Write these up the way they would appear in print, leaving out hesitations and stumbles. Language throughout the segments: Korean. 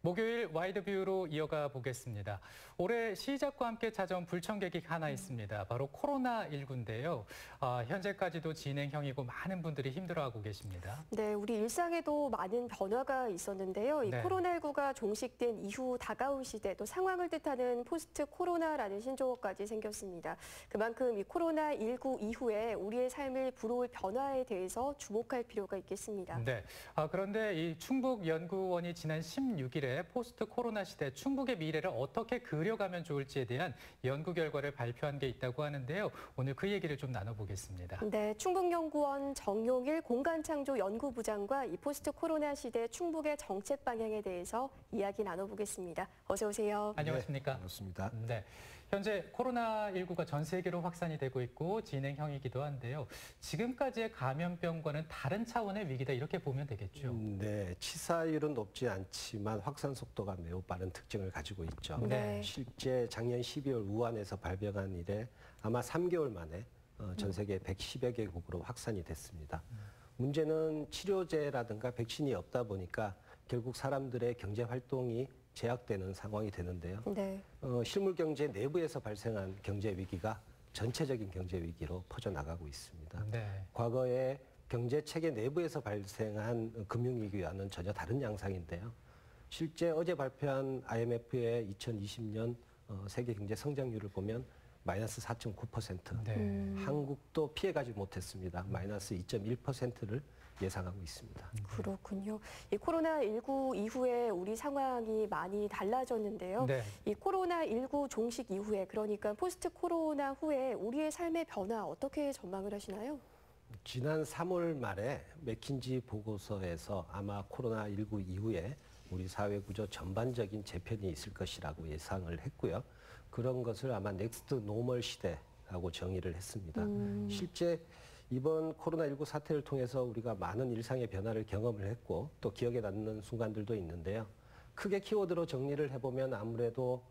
목요일 와이드뷰로 이어가 보겠습니다. 올해 시작과 함께 찾아온 불청객이 하나 있습니다. 바로 코로나19인데요. 현재까지도 진행형이고 많은 분들이 힘들어하고 계십니다. 네, 우리 일상에도 많은 변화가 있었는데요. 이 코로나19가 종식된 이후 다가올 시대, 또 상황을 뜻하는 포스트 코로나라는 신조어까지 생겼습니다. 그만큼 이 코로나19 이후에 우리의 삶을 불러올 변화에 대해서 주목할 필요가 있겠습니다. 네. 그런데 이 충북연구원이 지난 16일에 포스트 코로나 시대 충북의 미래를 어떻게 그려가면 좋을지에 대한 연구 결과를 발표한 게 있다고 하는데요. 오늘 그 얘기를 좀 나눠보겠습니다. 네, 충북연구원 정용일 공간창조연구부장과 이 포스트 코로나 시대 충북의 정책 방향에 대해서 이야기 나눠보겠습니다. 어서 오세요. 안녕하십니까? 네, 반갑습니다. 네. 현재 코로나19가 전 세계로 확산이 되고 있고 진행형이기도 한데요. 지금까지의 감염병과는 다른 차원의 위기다 이렇게 보면 되겠죠. 네, 치사율은 높지 않지만 확산 속도가 매우 빠른 특징을 가지고 있죠. 네. 실제 작년 12월 우한에서 발병한 이래 아마 3개월 만에 전 세계 110여 개국으로 확산이 됐습니다. 문제는 치료제라든가 백신이 없다 보니까 결국 사람들의 경제 활동이 제약되는 상황이 되는데요. 네. 실물 경제 내부에서 발생한 경제 위기가 전체적인 경제 위기로 퍼져나가고 있습니다. 네. 과거에 경제 체계 내부에서 발생한 금융위기와는 전혀 다른 양상인데요. 실제 어제 발표한 IMF의 2020년 세계 경제 성장률을 보면 마이너스 4.9%. 네. 한국도 피해가지 못했습니다. 마이너스 2.1%를 예상하고 있습니다. 그렇군요. 이 코로나19 이후에 우리 상황이 많이 달라졌는데요. 네. 이 코로나19 종식 이후에, 그러니까 포스트 코로나 후에 우리의 삶의 변화 어떻게 전망을 하시나요? 지난 3월 말에 맥킨지 보고서에서 아마 코로나19 이후에 우리 사회 구조 전반적인 재편이 있을 것이라고 예상을 했고요. 그런 것을 아마 넥스트 노멀 시대라고 정의를 했습니다. 실제 이번 코로나19 사태를 통해서 우리가 많은 일상의 변화를 경험을 했고 또 기억에 남는 순간들도 있는데요. 크게 키워드로 정리를 해보면 아무래도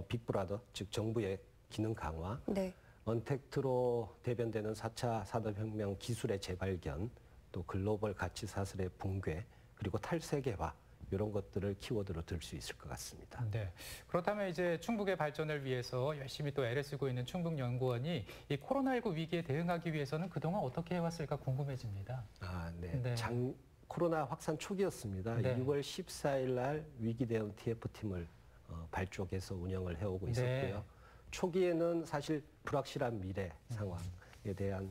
빅브라더, 즉 정부의 기능 강화, 네. 언택트로 대변되는 4차 산업혁명 기술의 재발견, 또 글로벌 가치 사슬의 붕괴, 그리고 탈세계화, 이런 것들을 키워드로 들 수 있을 것 같습니다. 네. 그렇다면 이제 충북의 발전을 위해서 열심히 또 애를 쓰고 있는 충북연구원이 이 코로나19 위기에 대응하기 위해서는 그동안 어떻게 해왔을까 궁금해집니다. 네. 네. 코로나 확산 초기였습니다. 네. 6월 14일 날 위기 대응 TF팀을 발족해서 운영을 해오고 있었고요. 네. 초기에는 사실 불확실한 미래 상황에 대한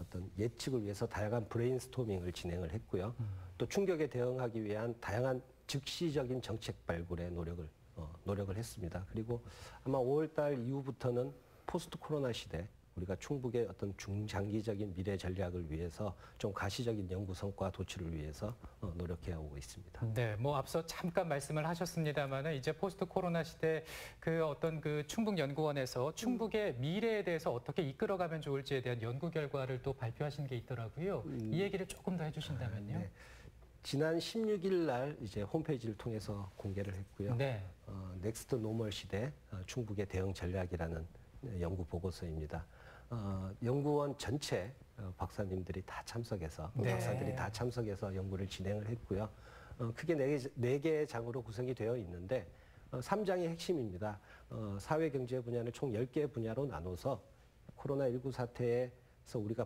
어떤 예측을 위해서 다양한 브레인스토밍을 진행을 했고요. 또 충격에 대응하기 위한 다양한 즉시적인 정책 발굴에 노력을 했습니다. 그리고 아마 5월 달 이후부터는 포스트 코로나 시대, 우리가 충북의 어떤 중장기적인 미래 전략을 위해서 좀 가시적인 연구 성과 도출을 위해서 노력해 오고 있습니다. 네, 앞서 잠깐 말씀을 하셨습니다만은 이제 포스트 코로나 시대 그 충북연구원에서 충북의 미래에 대해서 어떻게 이끌어가면 좋을지에 대한 연구 결과를 또 발표하신 게 있더라고요. 이 얘기를 조금 더 해주신다면요. 네. 지난 16일 날 이제 홈페이지를 통해서 공개를 했고요. 네. 넥스트 노멀 시대 충북의 대응 전략이라는 연구 보고서입니다. 연구원 전체 박사님들이 다 참석해서 박사들이 다 참석해서 연구를 진행을 했고요. 크게 네 개의 장으로 구성이 되어 있는데 3장의 핵심입니다. 사회경제 분야를 총 10개 분야로 나눠서 코로나19 사태에서 우리가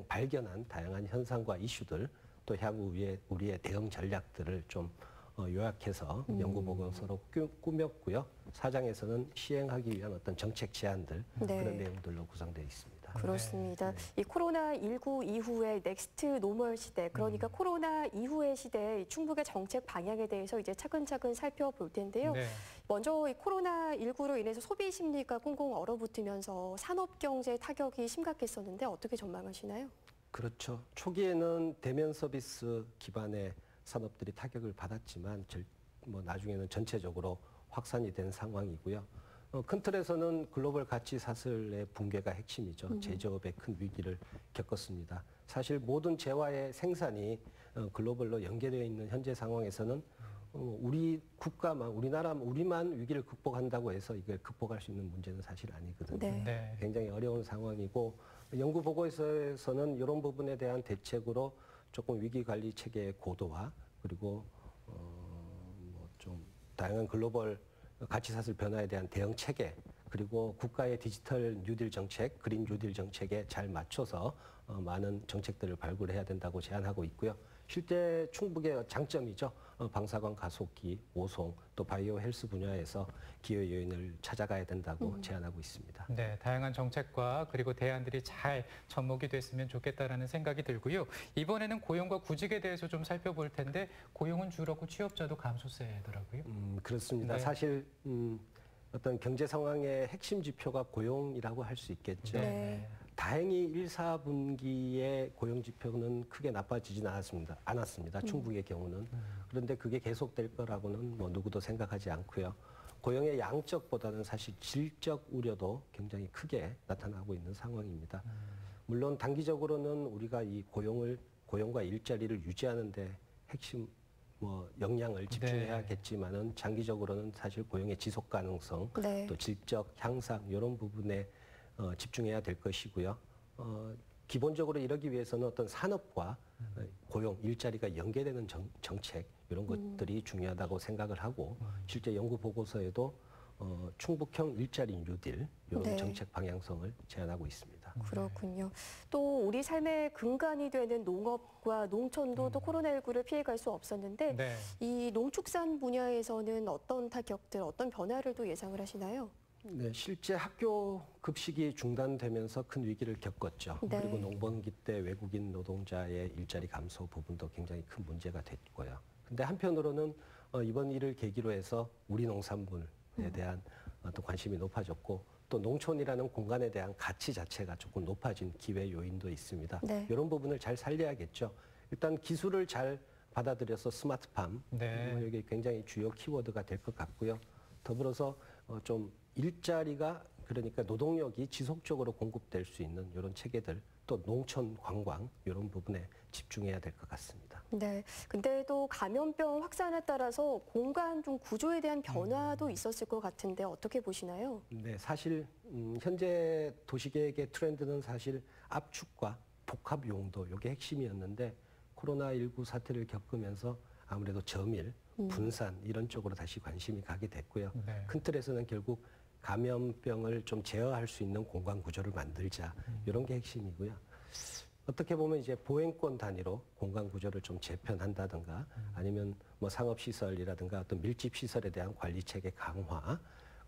발견한 다양한 현상과 이슈들, 또 향후 우리의 대응 전략들을 좀 요약해서 연구 보고서로 꾸몄고요. 4장에서는 시행하기 위한 어떤 정책 제안들, 그런 내용들로 구성되어 있습니다. 그렇습니다. 이 코로나19 이후의 넥스트 노멀 시대, 그러니까 코로나 이후의 시대 충북의 정책 방향에 대해서 이제 차근차근 살펴볼 텐데요. 네. 먼저 이 코로나19로 인해서 소비 심리가 꽁꽁 얼어붙으면서 산업 경제 타격이 심각했었는데 어떻게 전망하시나요? 그렇죠. 초기에는 대면 서비스 기반의 산업들이 타격을 받았지만 나중에는 전체적으로 확산이 된 상황이고요. 큰 틀에서는 글로벌 가치 사슬의 붕괴가 핵심이죠. 제조업의 큰 위기를 겪었습니다. 사실 모든 재화의 생산이 글로벌로 연계되어 있는 현재 상황에서는 우리 국가만, 우리만 위기를 극복한다고 해서 이걸 극복할 수 있는 문제는 사실 아니거든요. 네. 굉장히 어려운 상황이고 연구 보고서에서는 이런 부분에 대한 대책으로 조금 위기 관리 체계의 고도화, 그리고 좀 다양한 글로벌 가치사슬 변화에 대한 대응 체계, 그리고 국가의 디지털 뉴딜 정책, 그린 뉴딜 정책에 잘 맞춰서 많은 정책들을 발굴해야 된다고 제안하고 있고요. 실제 충북의 장점이죠. 방사선 가속기, 오송, 또 바이오 헬스 분야에서 기회 요인을 찾아가야 된다고 제안하고 있습니다. 네, 다양한 정책과 그리고 대안들이 잘 접목이 됐으면 좋겠다라는 생각이 들고요. 이번에는 고용과 구직에 대해서 좀 살펴볼 텐데 고용은 줄었고 취업자도 감소세더라고요. 그렇습니다. 네. 사실 어떤 경제 상황의 핵심 지표가 고용이라고 할 수 있겠죠. 네. 다행히 1, 4분기의 고용 지표는 크게 나빠지지는 않았습니다. 충북의 경우는. 그런데 그게 계속될 거라고는 뭐 누구도 생각하지 않고요. 고용의 양적보다는 사실 질적 우려도 굉장히 크게 나타나고 있는 상황입니다. 물론 단기적으로는 우리가 이 고용과 일자리를 유지하는 데 핵심 역량을 집중해야겠지만은 장기적으로는 사실 고용의 지속 가능성, 네. 또 질적 향상 이런 부분에 집중해야 될 것이고요. 기본적으로 이러기 위해서는 어떤 산업과 고용, 일자리가 연계되는 정책 이런 것들이 중요하다고 생각을 하고 실제 연구 보고서에도 충북형 일자리 뉴딜 이런 네. 정책 방향성을 제안하고 있습니다. 그렇군요. 또 우리 삶의 근간이 되는 농업과 농촌도 또 코로나19를 피해갈 수 없었는데 네. 이 농축산 분야에서는 어떤 타격들, 어떤 변화를 또 예상을 하시나요? 네, 실제 학교 급식이 중단되면서 큰 위기를 겪었죠. 네. 그리고 농번기 때 외국인 노동자의 일자리 감소 부분도 굉장히 큰 문제가 됐고요. 근데 한편으로는 이번 일을 계기로 해서 우리 농산물에 대한 또 관심이 높아졌고 또 농촌이라는 공간에 대한 가치 자체가 조금 높아진 기회 요인도 있습니다. 네. 이런 부분을 잘 살려야겠죠. 일단 기술을 잘 받아들여서 스마트팜, 네. 이게 굉장히 주요 키워드가 될 것 같고요. 더불어서 좀 일자리가 그러니까 노동력이 지속적으로 공급될 수 있는 이런 체계들 또 농촌 관광 이런 부분에 집중해야 될 것 같습니다. 네. 근데 또 감염병 확산에 따라서 공간 좀 구조에 대한 변화도 있었을 것 같은데 어떻게 보시나요? 네, 사실 현재 도시계획의 트렌드는 사실 압축과 복합 용도 이게 핵심이었는데 코로나19 사태를 겪으면서 아무래도 점일, 분산 이런 쪽으로 다시 관심이 가게 됐고요. 네. 큰 틀에서는 결국 감염병을 좀 제어할 수 있는 공간 구조를 만들자 이런 게 핵심이고요. 어떻게 보면 이제 보행권 단위로 공간 구조를 좀 재편한다든가 아니면 뭐 상업 시설이라든가 어떤 밀집 시설에 대한 관리 체계 강화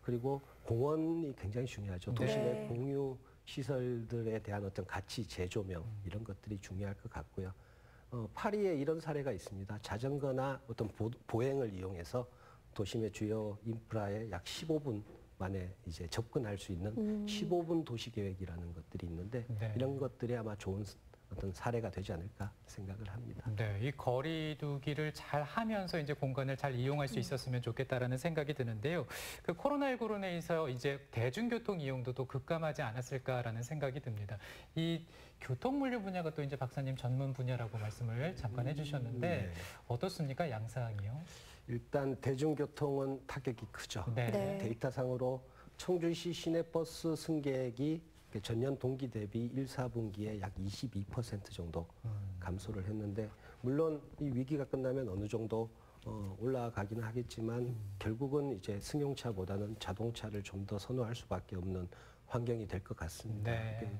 그리고 공원이 굉장히 중요하죠. 도시 내 네. 공유 시설들에 대한 어떤 가치 재조명 이런 것들이 중요할 것 같고요. 파리에 이런 사례가 있습니다. 자전거나 어떤 보행을 이용해서 도심의 주요 인프라에 약 15분 만에 이제 접근할 수 있는 15분 도시 계획이라는 것들이 있는데 네. 이런 것들이 아마 좋은 어떤 사례가 되지 않을까 생각을 합니다. 네, 이 거리두기를 잘 하면서 이제 공간을 잘 이용할 수 있었으면 좋겠다라는 생각이 드는데요. 그 코로나19로 인해서 이제 대중교통 이용도도 급감하지 않았을까라는 생각이 듭니다. 이 교통물류 분야가 또 이제 박사님 전문 분야라고 말씀을 잠깐 해주셨는데 네. 어떻습니까, 양상이요? 일단 대중교통은 타격이 크죠. 네. 네. 데이터상으로 청주시 시내버스 승객이 전년 동기 대비 1, 4분기에 약 22% 정도 감소를 했는데 물론 이 위기가 끝나면 어느 정도 올라가기는 하겠지만 결국은 이제 승용차보다는 자동차를 좀 더 선호할 수밖에 없는 환경이 될 것 같습니다. 네.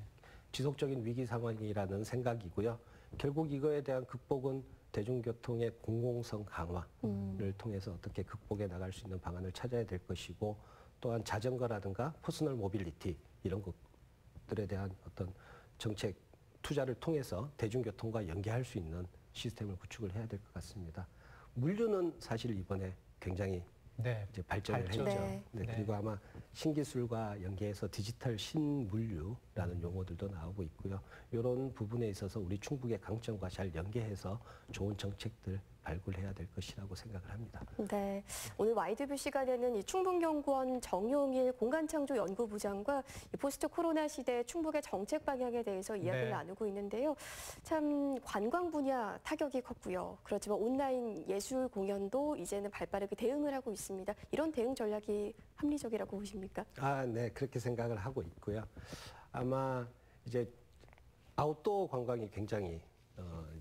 지속적인 위기 상황이라는 생각이고요. 결국 이거에 대한 극복은 대중교통의 공공성 강화를 통해서 어떻게 극복해 나갈 수 있는 방안을 찾아야 될 것이고 또한 자전거라든가 퍼스널 모빌리티 이런 것들에 대한 어떤 정책 투자를 통해서 대중교통과 연계할 수 있는 시스템을 구축을 해야 될 것 같습니다. 물류는 사실 이번에 굉장히 네. 이제 발전을 발전. 했죠. 네. 네, 네. 그리고 아마 신기술과 연계해서 디지털 신물류라는 용어들도 나오고 있고요. 이런 부분에 있어서 우리 충북의 강점과 잘 연계해서 좋은 정책들 발굴해야 될 것이라고 생각을 합니다. 네, 오늘 와이드뷰 시간에는 이 충북연구원 정용일 공간창조연구부장과 이 포스트 코로나 시대 충북의 정책 방향에 대해서 이야기를 네. 나누고 있는데요. 참 관광 분야 타격이 컸고요. 그렇지만 온라인 예술 공연도 이제는 발빠르게 대응을 하고 있습니다. 이런 대응 전략이 합리적이라고 보십니까? 네, 그렇게 생각을 하고 있고요. 아마 이제 아웃도어 관광이 굉장히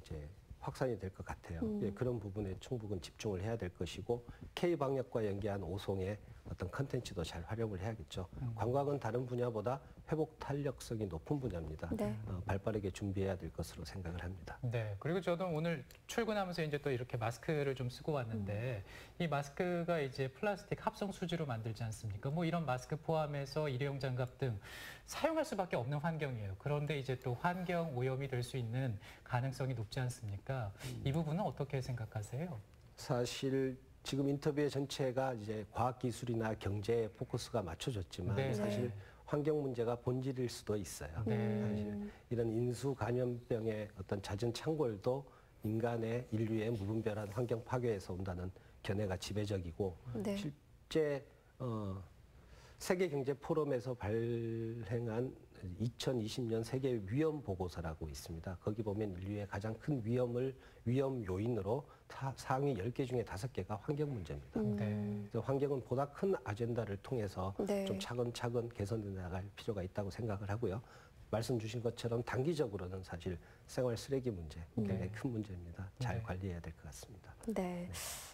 이제 확산이 될 것 같아요. 예, 그런 부분에 충북은 집중을 해야 될 것이고 K방역과 연계한 5송의 어떤 컨텐츠도 잘 활용을 해야겠죠. 관광은 다른 분야보다 회복 탄력성이 높은 분야입니다. 네. 발빠르게 준비해야 될 것으로 생각을 합니다. 네. 그리고 저도 오늘 출근하면서 이제 또 이렇게 마스크를 좀 쓰고 왔는데 이 마스크가 이제 플라스틱 합성 수지로 만들지 않습니까? 뭐 이런 마스크 포함해서 일회용 장갑 등 사용할 수밖에 없는 환경이에요. 그런데 이제 또 환경 오염이 될 수 있는 가능성이 높지 않습니까? 이 부분은 어떻게 생각하세요? 사실 지금 인터뷰의 전체가 이제 과학기술이나 경제에 포커스가 맞춰졌지만 네. 사실 환경 문제가 본질일 수도 있어요. 네. 사실 이런 인수 감염병의 어떤 잦은 창궐도 인간의 인류의 무분별한 환경 파괴에서 온다는 견해가 지배적이고 네. 실제 세계경제 포럼에서 발행한 2020년 세계 위험 보고서라고 있습니다. 거기 보면 인류의 가장 큰 위험 요인으로 상위 10개 중에 5개가 환경 문제입니다. 네. 그래서 환경은 보다 큰 아젠다를 통해서 네. 좀 차근차근 개선해 나갈 필요가 있다고 생각을 하고요. 말씀 주신 것처럼 단기적으로는 사실 생활 쓰레기 문제 굉장히 큰 문제입니다. 잘 네. 관리해야 될 것 같습니다. 네.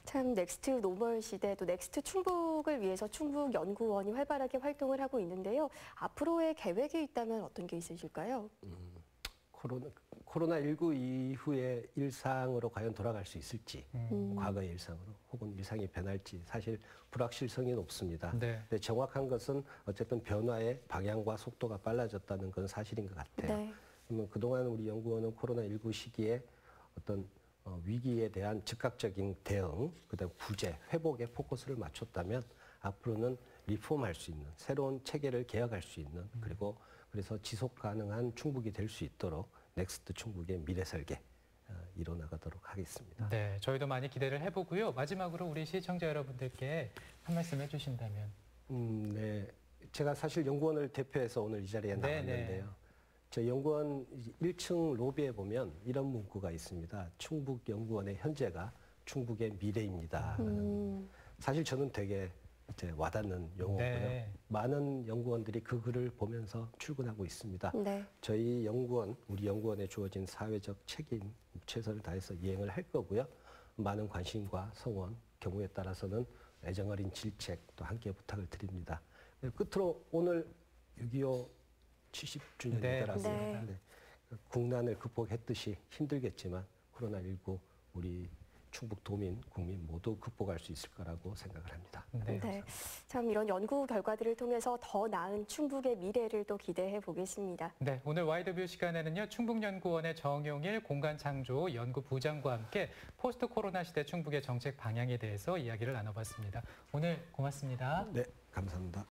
참 넥스트 노멀 시대 또 넥스트 충북을 위해서 충북 연구원이 활발하게 활동을 하고 있는데요. 앞으로의 계획이 있다면 어떤 게 있으실까요? 코로나19 이후의 일상으로 과연 돌아갈 수 있을지, 과거의 일상으로 혹은 일상이 변할지 사실 불확실성이 높습니다. 네. 근데 정확한 것은 어쨌든 변화의 방향과 속도가 빨라졌다는 건 사실인 것 같아요. 네. 그러면 그동안 우리 연구원은 코로나19 시기에 어떤 위기에 대한 즉각적인 대응, 그다음 구제, 회복에 포커스를 맞췄다면 앞으로는 리폼할 수 있는 새로운 체계를 개혁할 수 있는 그리고 그래서 지속 가능한 충북이 될 수 있도록 넥스트 충북의 미래 설계 이뤄나가도록 하겠습니다. 네, 저희도 많이 기대를 해보고요. 마지막으로 우리 시청자 여러분들께 한 말씀 해주신다면. 네, 제가 사실 연구원을 대표해서 오늘 이 자리에 네, 나왔는데요. 저 연구원 1층 로비에 보면 이런 문구가 있습니다. 충북 연구원의 현재가 충북의 미래입니다. 사실 저는 되게 이제 와닿는 용어고요. 네. 많은 연구원들이 그 글을 보면서 출근하고 있습니다. 네. 저희 연구원, 우리 연구원에 주어진 사회적 책임 최선을 다해서 이행을 할 거고요. 많은 관심과 성원, 경우에 따라서는 애정어린 질책 또 함께 부탁을 드립니다. 끝으로 오늘 6.25 70주년이 네, 되었습니다. 네. 국난을 극복했듯이 힘들겠지만 코로나19 우리 충북 도민, 국민 모두 극복할 수 있을 거라고 생각을 합니다. 네. 네. 참 이런 연구 결과들을 통해서 더 나은 충북의 미래를 또 기대해 보겠습니다. 네, 오늘 와이드뷰 시간에는요, 충북연구원의 정용일 공간창조 연구부장과 함께 포스트 코로나 시대 충북의 정책 방향에 대해서 이야기를 나눠봤습니다. 오늘 고맙습니다. 네, 감사합니다.